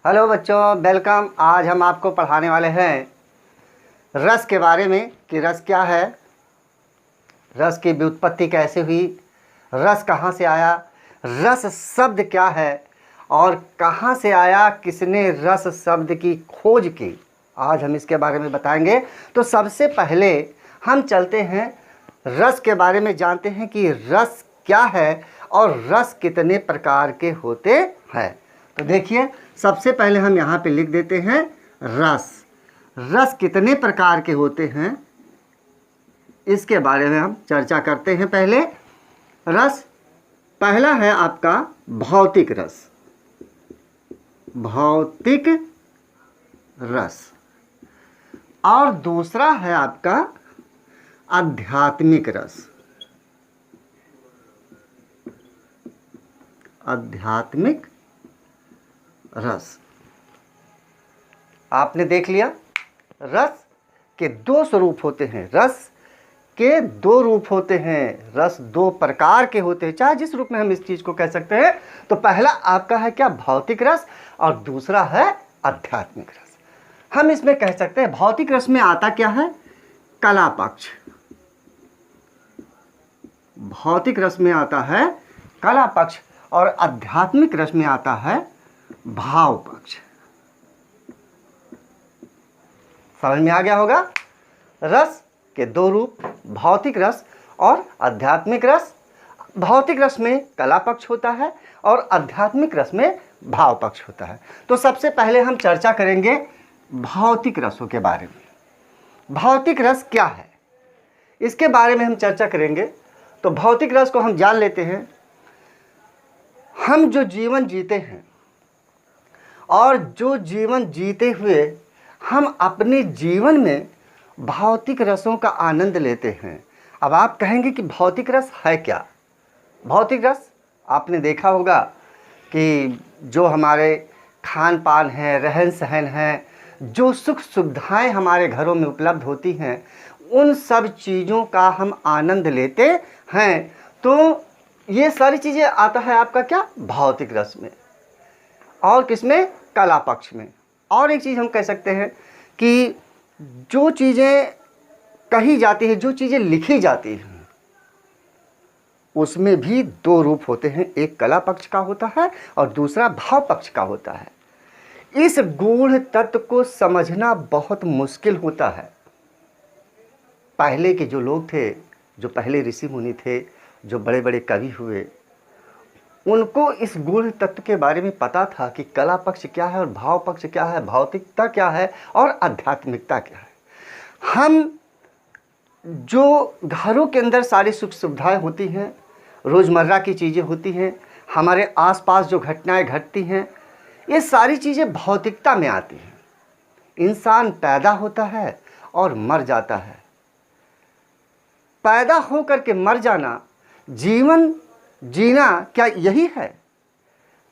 Hello बच्चों, welcome. आज हम आपको पढ़ाने वाले हैं रस के बारे में कि रस क्या है, रस की व्युत्पत्ति कैसे हुई, रस कहाँ से आया, रस शब्द क्या है और कहाँ से आया, किसने रस शब्द की खोज की। आज हम इसके बारे में बताएंगे। तो सबसे पहले हम चलते हैं रस के बारे में, जानते हैं कि रस क्या है और रस कितने प्रकार के होते हैं। तो देखिए, सबसे पहले हम यहाँ पे लिख देते हैं रस। रस कितने प्रकार के होते हैं इसके बारे में हम चर्चा करते हैं। पहले रस, पहला है आपका भौतिक रस, भौतिक रस, और दूसरा है आपका आध्यात्मिक रस, आध्यात्मिक रस। आपने देख लिया, रस के दो स्वरूप होते हैं, रस के दो रूप होते हैं, रस दो प्रकार के होते हैं, चाहे जिस रूप में हम इस चीज को कह सकते हैं। तो पहला आपका है क्या, भौतिक रस, और दूसरा है आध्यात्मिक रस। हम इसमें कह सकते हैं भौतिक रस में आता क्या है, कला पक्ष। भौतिक रस में आता है कला पक्ष और आध्यात्मिक रस में आता है भाव पक्ष। समझ में आ गया होगा। रस के दो रूप, भौतिक रस और आध्यात्मिक रस। भौतिक रस में कला पक्ष होता है और आध्यात्मिक रस में भाव पक्ष होता है। तो सबसे पहले हम चर्चा करेंगे भौतिक रसों के बारे में। भौतिक रस क्या है, इसके बारे में हम चर्चा करेंगे। तो भौतिक रस को हम जान लेते हैं। हम जो जीवन जीते हैं और जो जीवन जीते हुए हम अपने जीवन में भौतिक रसों का आनंद लेते हैं। अब आप कहेंगे कि भौतिक रस है क्या। भौतिक रस आपने देखा होगा कि जो हमारे खान पान है, रहन सहन है, जो सुख सुविधाएं हमारे घरों में उपलब्ध होती हैं, उन सब चीज़ों का हम आनंद लेते हैं। तो ये सारी चीज़ें आता है आपका क्या, भौतिक रस में। और किसमें, कला पक्ष में। और एक चीज़ हम कह सकते हैं कि जो चीज़ें कही जाती है, जो चीज़ें लिखी जाती हैं, उसमें भी दो रूप होते हैं, एक कला पक्ष का होता है और दूसरा भाव पक्ष का होता है। इस गूढ़ तत्व को समझना बहुत मुश्किल होता है। पहले के जो लोग थे, जो पहले ऋषि मुनि थे, जो बड़े बड़े कवि हुए, उनको इस गूढ़ तत्व के बारे में पता था कि कला पक्ष क्या है और भाव पक्ष क्या है, भौतिकता क्या है और आध्यात्मिकता क्या है। हम जो घरों के अंदर सारी सुख सुविधाएं होती हैं, रोज़मर्रा की चीज़ें होती हैं, हमारे आसपास जो घटनाएं घटती हैं, ये सारी चीज़ें भौतिकता में आती हैं। इंसान पैदा होता है और मर जाता है। पैदा होकर के मर जाना, जीवन जीना, क्या यही है।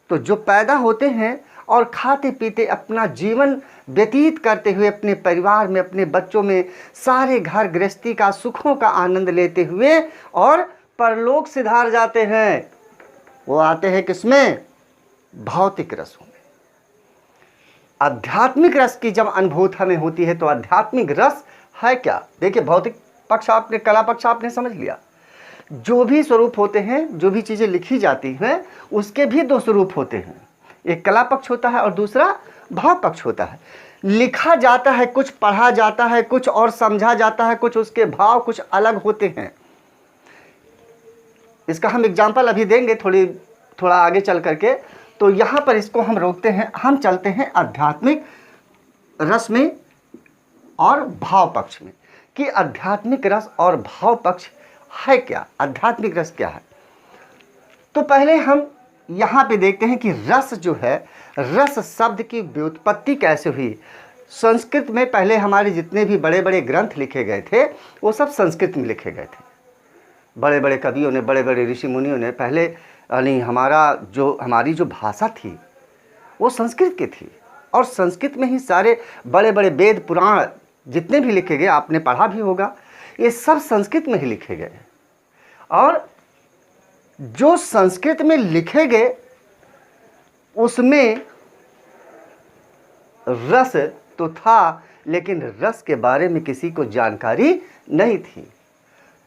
तो जो पैदा होते हैं और खाते पीते अपना जीवन व्यतीत करते हुए अपने परिवार में, अपने बच्चों में, सारे घर गृहस्थी का सुखों का आनंद लेते हुए और परलोक सिधार जाते हैं, वो आते हैं किसमें, भौतिक रसों में। आध्यात्मिक रस की जब अनुभूति हमें होती है तो आध्यात्मिक रस है क्या। देखिए, भौतिक पक्ष आपने, कला पक्ष आपने समझ लिया। जो भी स्वरूप होते हैं, जो भी चीज़ें लिखी जाती हैं, उसके भी दो स्वरूप होते हैं, एक कला पक्ष होता है और दूसरा भाव पक्ष होता है। लिखा जाता है, कुछ पढ़ा जाता है, कुछ और समझा जाता है, कुछ उसके भाव कुछ अलग होते हैं। इसका हम एग्जाम्पल अभी देंगे थोड़ा आगे चल करके। तो यहाँ पर इसको हम रोकते हैं, हम चलते हैं आध्यात्मिक रस में और भाव पक्ष में कि आध्यात्मिक रस और भाव पक्ष है क्या, आध्यात्मिक रस क्या है। तो पहले हम यहाँ पे देखते हैं कि रस जो है, रस शब्द की व्युत्पत्ति कैसे हुई। संस्कृत में पहले हमारे जितने भी बड़े बड़े ग्रंथ लिखे गए थे, वो सब संस्कृत में लिखे गए थे। बड़े बड़े कवियों ने, बड़े बड़े ऋषि मुनियों ने पहले, यानी हमारी जो भाषा थी वो संस्कृत की थी, और संस्कृत में ही सारे बड़े बड़े वेद पुराण जितने भी लिखे गए, आपने पढ़ा भी होगा, ये सब संस्कृत में ही लिखे गए। और जो संस्कृत में लिखे गए उसमें रस तो था, लेकिन रस के बारे में किसी को जानकारी नहीं थी।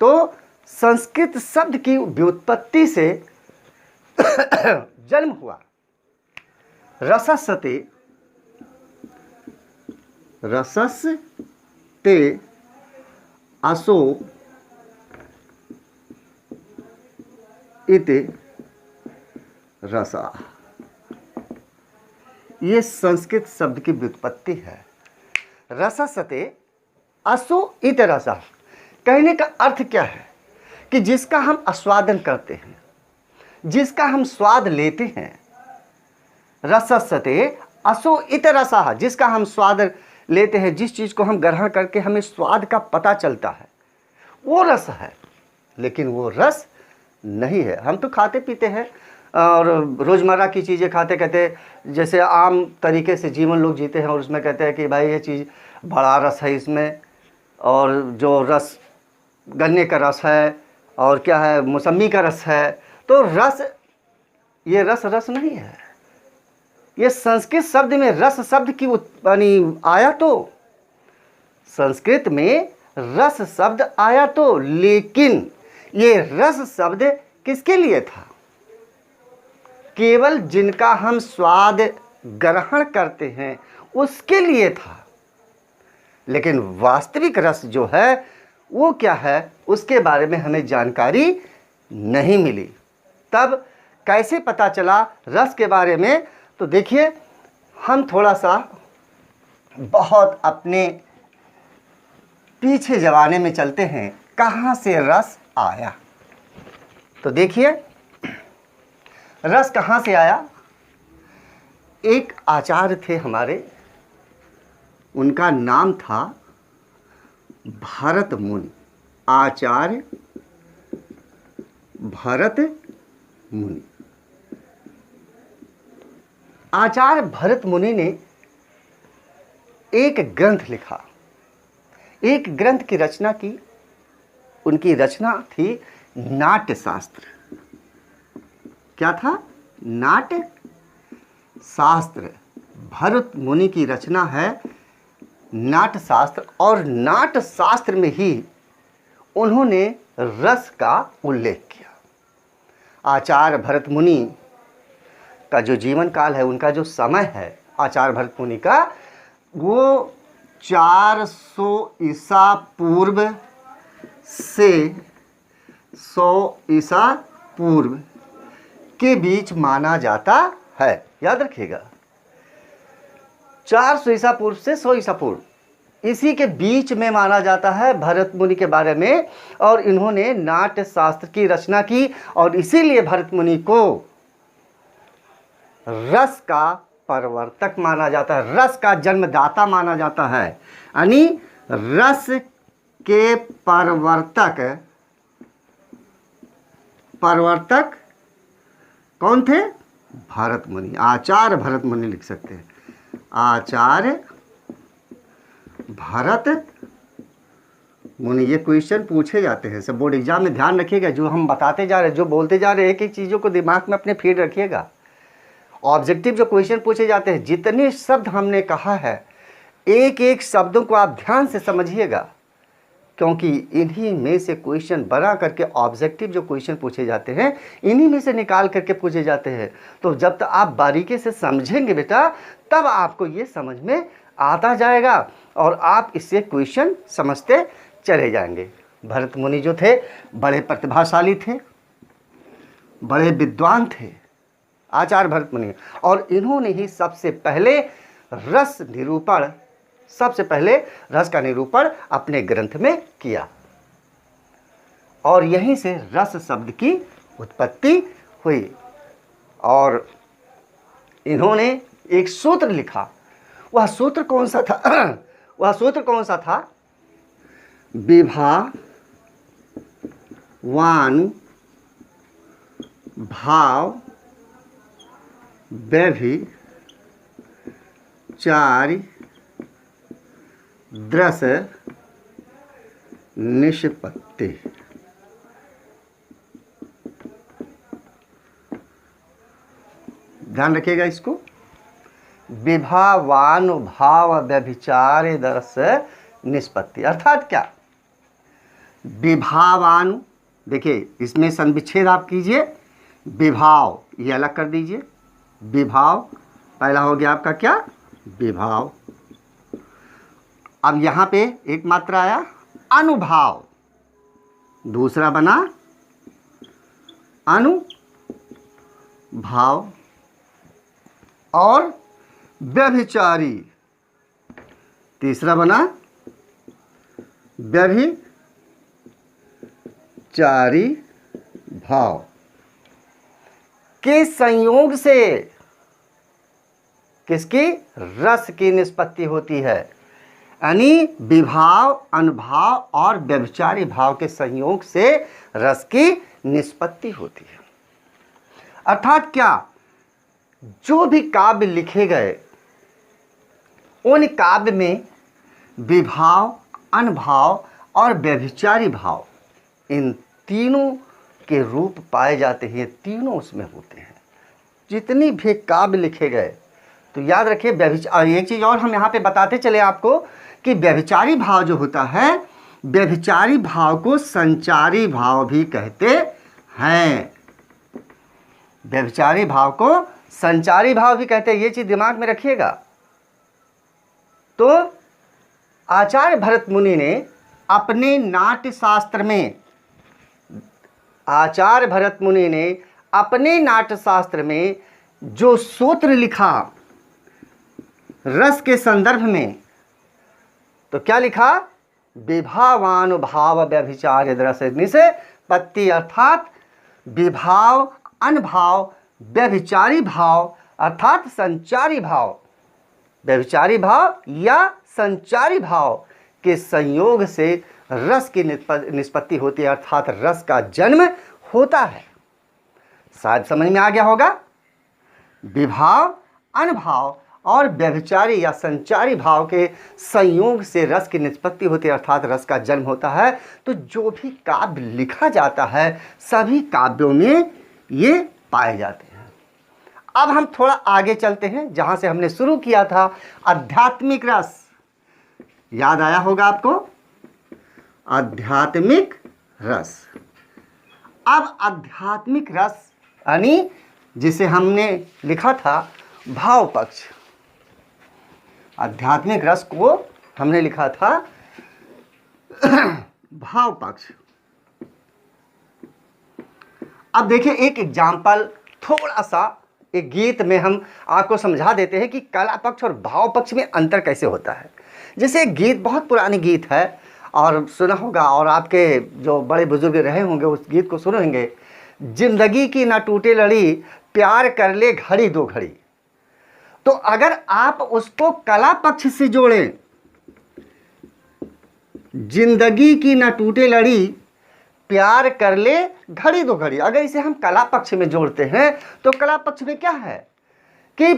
तो संस्कृत शब्द की व्युत्पत्ति से जन्म हुआ। रसस्ते, रसस्ते असो इति रसा, ये संस्कृत शब्द की व्युत्पत्ति है। रसस्ते असो इत रसा, कहने का अर्थ क्या है कि जिसका हम आस्वादन करते हैं, जिसका हम स्वाद लेते हैं। रसस्ते असो इत रसा, जिसका हम स्वाद लेते हैं, जिस चीज़ को हम ग्रहण करके हमें स्वाद का पता चलता है, वो रस है। लेकिन वो रस नहीं है। हम तो खाते पीते हैं और रोज़मर्रा की चीज़ें खाते कहते, जैसे आम तरीके से जीवन लोग जीते हैं और उसमें कहते हैं कि भाई ये चीज़ बड़ा रस है इसमें, और जो रस गन्ने का रस है और क्या है मौसमी का रस है। तो रस, ये रस नहीं है। ये संस्कृत शब्द में रस शब्द की यानी आया तो, संस्कृत में रस शब्द आया तो, लेकिन ये रस शब्द किसके लिए था? केवल जिनका हम स्वाद ग्रहण करते हैं उसके लिए था। लेकिन वास्तविक रस जो है वो क्या है, उसके बारे में हमें जानकारी नहीं मिली। तब कैसे पता चला रस के बारे में? तो देखिए, हम थोड़ा सा बहुत अपने पीछे ज़माने में चलते हैं, कहाँ से रस आया। तो देखिए, रस कहाँ से आया। एक आचार्य थे हमारे, उनका नाम था भरत मुनि। आचार्य भरत मुनि। आचार्य भरत मुनि ने एक ग्रंथ लिखा, एक ग्रंथ की रचना की। उनकी रचना थी नाट्य शास्त्र। क्या था? नाट्य शास्त्र। भरत मुनि की रचना है नाट्य शास्त्र, और नाट्य शास्त्र में ही उन्होंने रस का उल्लेख किया। आचार्य भरत मुनि का जो जीवन काल है, उनका जो समय है आचार्य भरत मुनि का, वो 400 ईसा पूर्व से 100 ईसा पूर्व के बीच माना जाता है। याद रखिएगा, 400 ईसा पूर्व से 100 ईसा पूर्व, इसी के बीच में माना जाता है भरत मुनि के बारे में। और इन्होंने नाट्य शास्त्र की रचना की, और इसीलिए भरत मुनि को रस का प्रवर्तक माना जाता है, रस का जन्मदाता माना जाता है। यानी रस के प्रवर्तक कौन थे? भरत मुनि। आचार्य भरत मुनि लिख सकते हैं, आचार्य भरत मुनि। ये क्वेश्चन पूछे जाते हैं सब बोर्ड एग्जाम में, ध्यान रखिएगा। जो हम बताते जा रहे हैं, जो बोलते जा रहे हैं, एक एक चीज़ों को दिमाग में अपने फीड रखिएगा। ऑब्जेक्टिव जो क्वेश्चन पूछे जाते हैं, जितने शब्द हमने कहा है, एक एक शब्दों को आप ध्यान से समझिएगा, क्योंकि इन्हीं में से क्वेश्चन बना करके ऑब्जेक्टिव जो क्वेश्चन पूछे जाते हैं, इन्हीं में से निकाल करके पूछे जाते हैं। तो जब तक आप बारीकी से समझेंगे बेटा, तब आपको ये समझ में आता जाएगा और आप इससे क्वेश्चन समझते चले जाएंगे। भरत मुनि जो थे, बड़े प्रतिभाशाली थे, बड़े विद्वान थे आचार्य भरत मुनि, और इन्होंने ही सबसे पहले रस का निरूपण अपने ग्रंथ में किया, और यहीं से रस शब्द की उत्पत्ति हुई। और इन्होंने एक सूत्र लिखा। वह सूत्र कौन सा था? विभावानु भाव व्यभिचारि द्रस निष्पत्ति। ध्यान रखिएगा इसको। विभावानुभाव व्यभिचार रस निष्पत्ति। अर्थात क्या, विभावानु, देखिए इसमें संविच्छेद आप कीजिए, विभाव ये अलग कर दीजिए, विभाव पहला हो गया आपका क्या, विभाव। अब यहाँ पे एक मात्रा आया अनुभाव, दूसरा बना अनुभाव, और व्यभिचारी तीसरा बना व्यभिचारी भाव के संयोग से किसकी, रस की निष्पत्ति होती है। यानी विभाव, अनुभाव और व्यभिचारी भाव के संयोग से रस की निष्पत्ति होती है। अर्थात क्या, जो भी काव्य लिखे गए उन काव्य में विभाव, अनुभाव और व्यभिचारी भाव, इन तीनों के रूप पाए जाते हैं, तीनों उसमें होते हैं। जितनी भी काव्य लिखे गए, तो याद रखिए व्यभिचार, एक चीज़ और हम यहाँ पे बताते चले आपको कि व्यभिचारी भाव जो होता है, व्यभिचारी भाव को संचारी भाव भी कहते हैं। व्यभिचारी भाव को संचारी भाव भी कहते हैं, ये चीज़ दिमाग में रखिएगा। तो आचार्य भरत मुनि ने अपने नाट्य शास्त्र में, आचार्य भरत मुनि ने अपने नाट्य शास्त्र में जो सूत्र लिखा रस के संदर्भ में, तो क्या लिखा, विभावानुभाव व्यभिचार रस निष्पत्ति। अर्थात विभाव, अनुभाव, व्यभिचारी भाव अर्थात संचारी भाव, व्यभिचारी भाव या संचारी भाव के संयोग से रस की निष्पत्ति होती है, अर्थात रस का जन्म होता है। शायद समझ में आ गया होगा। विभाव, अनुभाव और व्यभिचारी या संचारी भाव के संयोग से रस की निष्पत्ति होती है, अर्थात रस का जन्म होता है। तो जो भी काव्य लिखा जाता है, सभी काव्यों में ये पाए जाते हैं। अब हम थोड़ा आगे चलते हैं, जहां से हमने शुरू किया था, आध्यात्मिक रस। याद आया होगा आपको, आध्यात्मिक रस। अब आध्यात्मिक रस यानी जिसे हमने लिखा था भाव पक्ष, आध्यात्मिक रस को हमने लिखा था भाव पक्ष। अब देखिए एक एग्जाम्पल, थोड़ा सा एक गीत में हम आपको समझा देते हैं कि कला पक्ष और भाव पक्ष में अंतर कैसे होता है। जैसे एक गीत, बहुत पुरानी गीत है और सुना होगा, और आपके जो बड़े बुजुर्ग रहे होंगे उस गीत को सुने होंगे, जिंदगी की ना टूटे लड़ी, प्यार कर ले घड़ी दो घड़ी। तो अगर आप उसको कला पक्ष से जोड़ें, जिंदगी की ना टूटे लड़ी, प्यार कर ले घड़ी दो घड़ी, अगर इसे हम कला पक्ष में जोड़ते हैं तो कला पक्ष में क्या है कि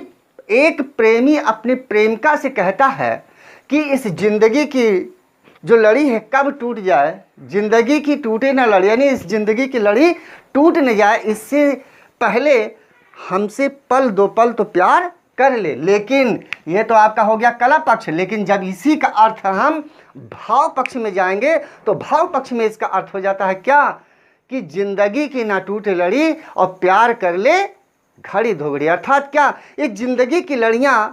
एक प्रेमी अपनी प्रेमिका से कहता है कि इस जिंदगी की जो लड़ी है कब टूट जाए, जिंदगी की टूटे ना लड़ी, यानी इस जिंदगी की लड़ी टूट न जाए, इससे पहले हमसे पल दो पल तो प्यार कर ले। लेकिन ये तो आपका हो गया कला पक्ष। लेकिन जब इसी का अर्थ हम भाव पक्ष में जाएंगे तो भाव पक्ष में इसका अर्थ हो जाता है क्या कि जिंदगी की ना टूटे लड़ी और प्यार कर ले घड़ी दो घड़ी। अर्थात क्या, ये जिंदगी की लड़ियां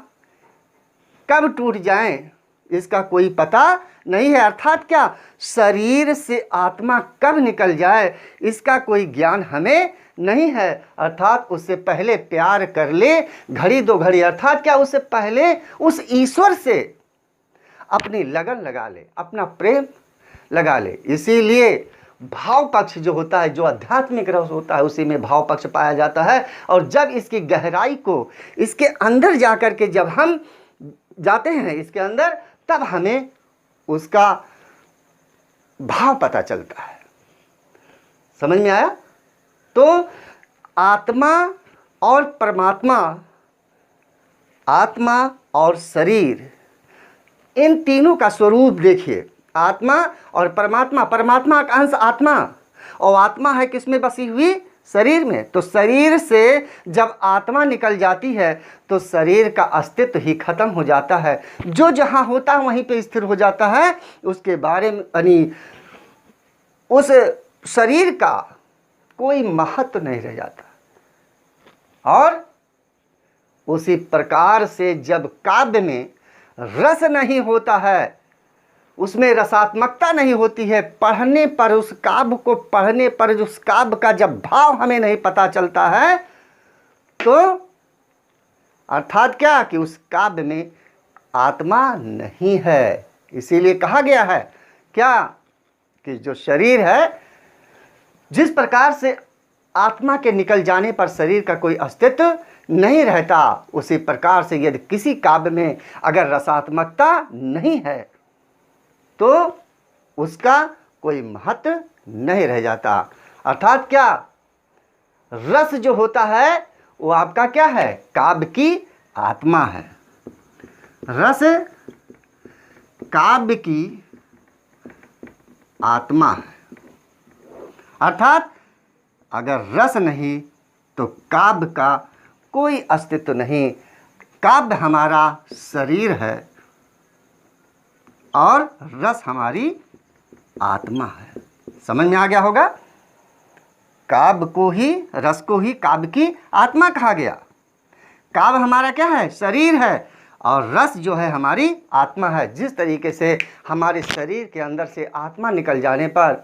कब टूट जाएं इसका कोई पता नहीं है। अर्थात क्या, शरीर से आत्मा कब निकल जाए इसका कोई ज्ञान हमें नहीं है। अर्थात उससे पहले प्यार कर ले घड़ी दो घड़ी। अर्थात क्या, उससे पहले उस ईश्वर से अपनी लगन लगा ले, अपना प्रेम लगा ले। इसीलिए भाव पक्ष जो होता है, जो आध्यात्मिक रस होता है, उसी में भाव पक्ष पाया जाता है। और जब इसकी गहराई को, इसके अंदर जाकर के जब हम जाते हैं इसके अंदर, तब हमें उसका भाव पता चलता है। समझ में आया? तो आत्मा और परमात्मा, आत्मा और शरीर, इन तीनों का स्वरूप देखिए। आत्मा और परमात्मा, परमात्मा का अंश आत्मा, और आत्मा है किसमें बसी हुई? शरीर में। तो शरीर से जब आत्मा निकल जाती है तो शरीर का अस्तित्व ही खत्म हो जाता है। जो जहाँ होता है वहीं पे स्थिर हो जाता है। उसके बारे में यानी उस शरीर का कोई महत्व नहीं रह जाता। और उसी प्रकार से जब काव्य में रस नहीं होता है, उसमें रसात्मकता नहीं होती है, पढ़ने पर उस काव्य को पढ़ने पर उस काव्य का जब भाव हमें नहीं पता चलता है, तो अर्थात क्या कि उस काव्य में आत्मा नहीं है। इसीलिए कहा गया है क्या कि जो शरीर है, जिस प्रकार से आत्मा के निकल जाने पर शरीर का कोई अस्तित्व नहीं रहता, उसी प्रकार से यदि किसी काव्य में अगर रसात्मकता नहीं है तो उसका कोई महत्व नहीं रह जाता। अर्थात क्या, रस जो होता है वो आपका क्या है, काव्य की आत्मा है। रस काव्य की आत्मा है। अर्थात अगर रस नहीं तो काव्य का कोई अस्तित्व नहीं। काव्य हमारा शरीर है और रस हमारी आत्मा है। समझ में आ गया होगा। काव्य को ही, रस को ही काव्य की आत्मा कहा गया। काव्य हमारा क्या है, शरीर है, और रस जो है हमारी आत्मा है। जिस तरीके से हमारे शरीर के अंदर से आत्मा निकल जाने पर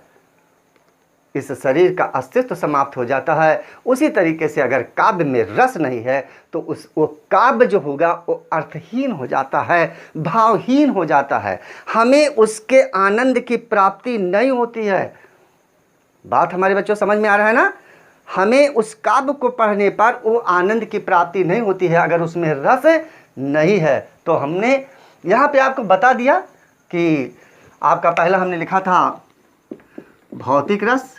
इस शरीर का अस्तित्व समाप्त हो जाता है, उसी तरीके से अगर काव्य में रस नहीं है तो वो काव्य जो होगा वो अर्थहीन हो जाता है, भावहीन हो जाता है। हमें उसके आनंद की प्राप्ति नहीं होती है। बात हमारे बच्चों समझ में आ रहा है ना। हमें उस काव्य को पढ़ने पर वो आनंद की प्राप्ति नहीं होती है अगर उसमें रस नहीं है। तो हमने यहाँ पे आपको बता दिया कि आपका पहला हमने लिखा था भौतिक रस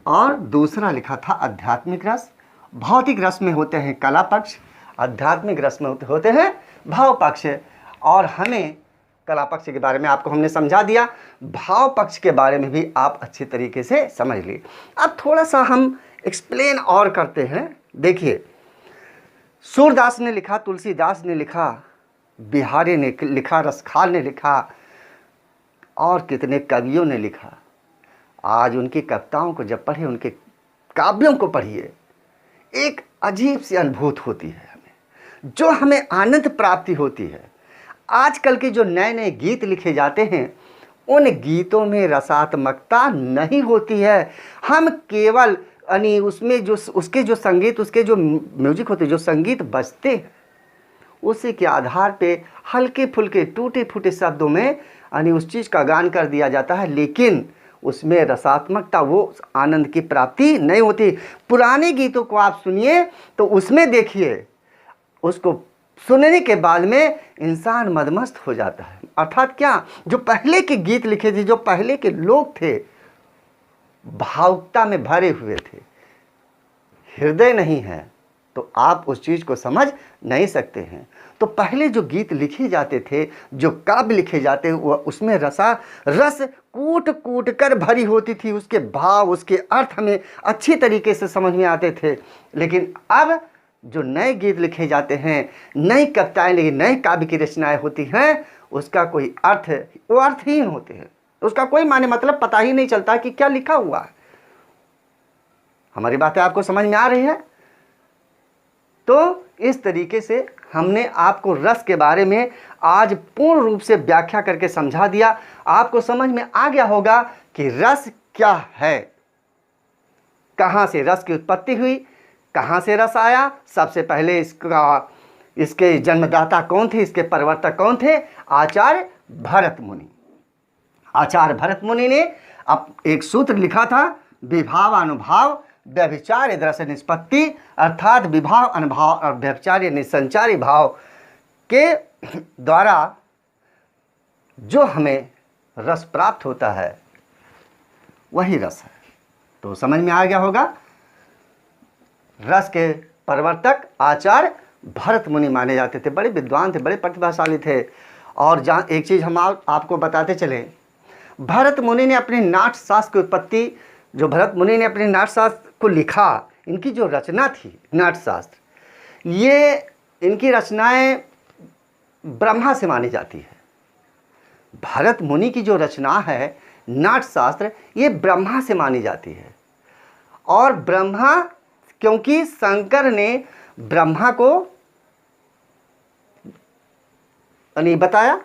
और दूसरा लिखा था आध्यात्मिक रस। भौतिक रस में होते हैं कला पक्ष, आध्यात्मिक रस में होते हैं भाव पक्ष। और हमें कला पक्ष के बारे में आपको हमने समझा दिया, भाव पक्ष के बारे में भी आप अच्छी तरीके से समझ लिए। अब थोड़ा सा हम एक्सप्लेन और करते हैं। देखिए, सूरदास ने लिखा, तुलसीदास ने लिखा, बिहारी ने लिखा, रसखाल ने लिखा, और कितने कवियों ने लिखा। आज उनकी कविताओं को जब पढ़े, उनके काव्यों को पढ़िए, एक अजीब सी अनुभूति होती है हमें, जो हमें आनंद प्राप्ति होती है। आजकल के जो नए नए गीत लिखे जाते हैं, उन गीतों में रसात्मकता नहीं होती है। हम केवल यानी उसमें जो उसके जो संगीत, उसके जो म्यूजिक होते, जो संगीत बजते हैं, उसी के आधार पे हल्के फुल्के टूटे फूटे शब्दों में यानी उस चीज़ का गान कर दिया जाता है, लेकिन उसमें रसात्मकता, वो आनंद की प्राप्ति नहीं होती। पुराने गीतों को आप सुनिए तो उसमें देखिए, उसको सुनने के बाद में इंसान मदमस्त हो जाता है। अर्थात क्या, जो पहले के गीत लिखे थे, जो पहले के लोग थे, भावुकता में भरे हुए थे। हृदय नहीं है तो आप उस चीज़ को समझ नहीं सकते हैं। तो पहले जो गीत लिखे जाते थे, जो काव्य लिखे जाते, वो उसमें रस कूट कूट कर भरी होती थी। उसके भाव, उसके अर्थ हमें अच्छी तरीके से समझ में आते थे। लेकिन अब जो नए गीत लिखे जाते हैं, नई कविताएं, लेकिन नए काव्य की रचनाएं होती हैं, उसका कोई अर्थ, वो अर्थहीन होते हैं। उसका कोई माने मतलब पता ही नहीं चलता कि क्या लिखा हुआ है। हमारी बातें आपको समझ में आ रही है। तो इस तरीके से हमने आपको रस के बारे में आज पूर्ण रूप से व्याख्या करके समझा दिया। आपको समझ में आ गया होगा कि रस क्या है, कहाँ से रस की उत्पत्ति हुई, कहाँ से रस आया। सबसे पहले इसके जन्मदाता कौन थे, इसके प्रवर्तक कौन थे, आचार्य भरत मुनि। आचार्य भरत मुनि ने अब एक सूत्र लिखा था, विभावानुभाव व्यभिचार्य रस निष्पत्ति। अर्थात विभाव, अनुभाव और व्यभिचार्य निसंचारी भाव के द्वारा जो हमें रस प्राप्त होता है वही रस है। तो समझ में आ गया होगा। रस के प्रवर्तक आचार्य भरत मुनि माने जाते थे, बड़े विद्वान थे, बड़े प्रतिभाशाली थे। और जहाँ एक चीज़ हम आपको बताते चले, भरत मुनि ने अपने नाट्य शास्त्र की उत्पत्ति जो भरत मुनि ने अपने नाट्यशास्त्र को लिखा, इनकी जो रचना थी नाट्यशास्त्र, ये इनकी रचनाएं ब्रह्मा से मानी जाती है। भरत मुनि की जो रचना है नाट्यशास्त्र, ये ब्रह्मा से मानी जाती है। और ब्रह्मा, क्योंकि शंकर ने ब्रह्मा को नहीं बताया,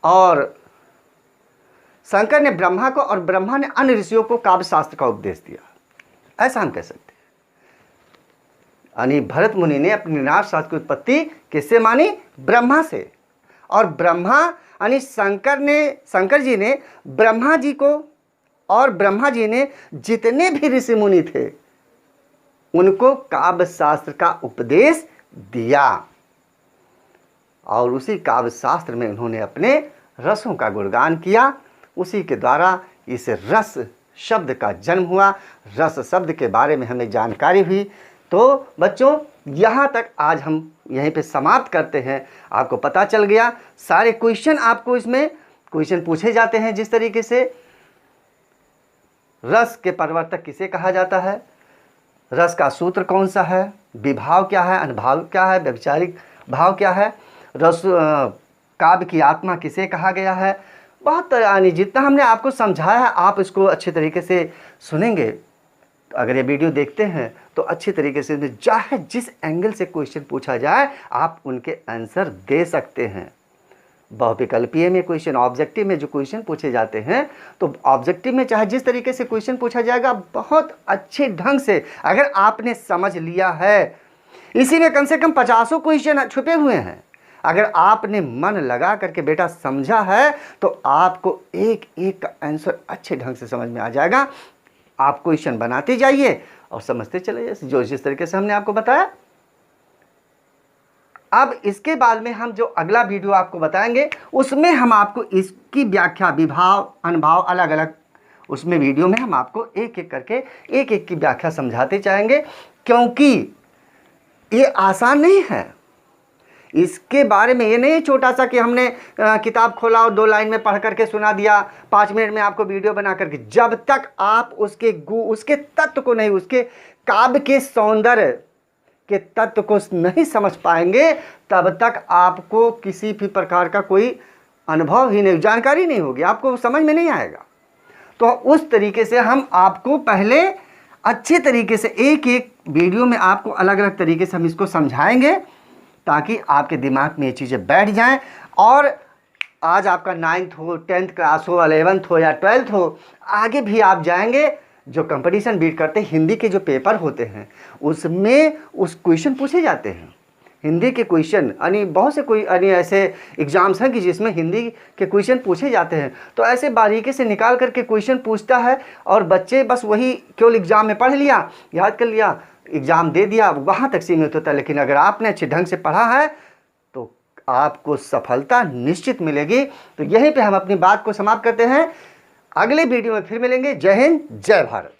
और शंकर ने ब्रह्मा को और ब्रह्मा ने अन्य ऋषियों को काव्य शास्त्र का उपदेश दिया, ऐसा हम कह सकते हैं। यानी भरत मुनि ने अपनी नाट्यशास्त्र की उत्पत्ति किससे मानी? ब्रह्मा से। और ब्रह्मा यानी शंकर जी ने ब्रह्मा जी को, और ब्रह्मा जी ने जितने भी ऋषि मुनि थे उनको काव्य शास्त्र का उपदेश दिया, और उसी काव्य शास्त्र में उन्होंने अपने रसों का गुणगान किया। उसी के द्वारा इस रस शब्द का जन्म हुआ, रस शब्द के बारे में हमें जानकारी हुई। तो बच्चों, यहाँ तक आज हम यहीं पे समाप्त करते हैं। आपको पता चल गया, सारे क्वेश्चन आपको इसमें क्वेश्चन पूछे जाते हैं। जिस तरीके से रस के परिवर्तक किसे कहा जाता है, रस का सूत्र कौन सा है, विभाव क्या है, अनुभाव क्या है, व्यभिचारिक भाव क्या है, रस काव्य की आत्मा किसे कहा गया है, बहुत यानी जितना हमने आपको समझाया है, आप इसको अच्छे तरीके से सुनेंगे। अगर ये वीडियो देखते हैं तो अच्छी तरीके से चाहे जिस एंगल से क्वेश्चन पूछा जाए आप उनके आंसर दे सकते हैं। बहुविकल्पीय में क्वेश्चन, ऑब्जेक्टिव में जो क्वेश्चन पूछे जाते हैं, तो ऑब्जेक्टिव में चाहे जिस तरीके से क्वेश्चन पूछा जाएगा, बहुत अच्छे ढंग से अगर आपने समझ लिया है, इसी में कम से कम 50 क्वेश्चन छुपे हुए हैं। अगर आपने मन लगा करके बेटा समझा है तो आपको एक एक का आंसर अच्छे ढंग से समझ में आ जाएगा। आप क्वेश्चन बनाते जाइए और समझते चले जाइए, जो जिस तरीके से हमने आपको बताया। अब इसके बाद में हम जो अगला वीडियो आपको बताएंगे, उसमें हम आपको इसकी व्याख्या, विभाव, अनुभाव, अलग अलग उसमें वीडियो में हम आपको एक एक करके एक एक की व्याख्या समझाते जाएंगे, क्योंकि ये आसान नहीं है। इसके बारे में ये नहीं छोटा सा कि हमने किताब खोला और 2 लाइन में पढ़ करके सुना दिया, 5 मिनट में आपको वीडियो बना करके। जब तक आप उसके तत्व को नहीं, उसके काव्य के सौंदर्य के तत्व को नहीं समझ पाएंगे, तब तक आपको किसी भी प्रकार का कोई अनुभव ही नहीं, जानकारी नहीं होगी, आपको समझ में नहीं आएगा। तो उस तरीके से हम आपको पहले अच्छे तरीके से एक एक वीडियो में आपको अलग अलग तरीके से हम इसको समझाएंगे, ताकि आपके दिमाग में ये चीज़ें बैठ जाएं। और आज आपका 9th हो, 10th क्लास हो, 11th हो या 12th हो, आगे भी आप जाएंगे, जो कंपटीशन बीट करते हिंदी के जो पेपर होते हैं उसमें उस क्वेश्चन पूछे जाते हैं। हिंदी के क्वेश्चन यानी बहुत से कोई यानी ऐसे एग्ज़ाम्स हैं कि जिसमें हिंदी के क्वेश्चन पूछे जाते हैं, तो ऐसे बारीकी से निकाल करके क्वेश्चन पूछता है, और बच्चे बस वही केवल एग्ज़ाम में पढ़ लिया, याद कर लिया, एग्ज़ाम दे दिया, वहाँ तक सीमित होता है। लेकिन अगर आपने अच्छे ढंग से पढ़ा है तो आपको सफलता निश्चित मिलेगी। तो यहीं पे हम अपनी बात को समाप्त करते हैं। अगले वीडियो में फिर मिलेंगे। जय हिंद, जय भारत।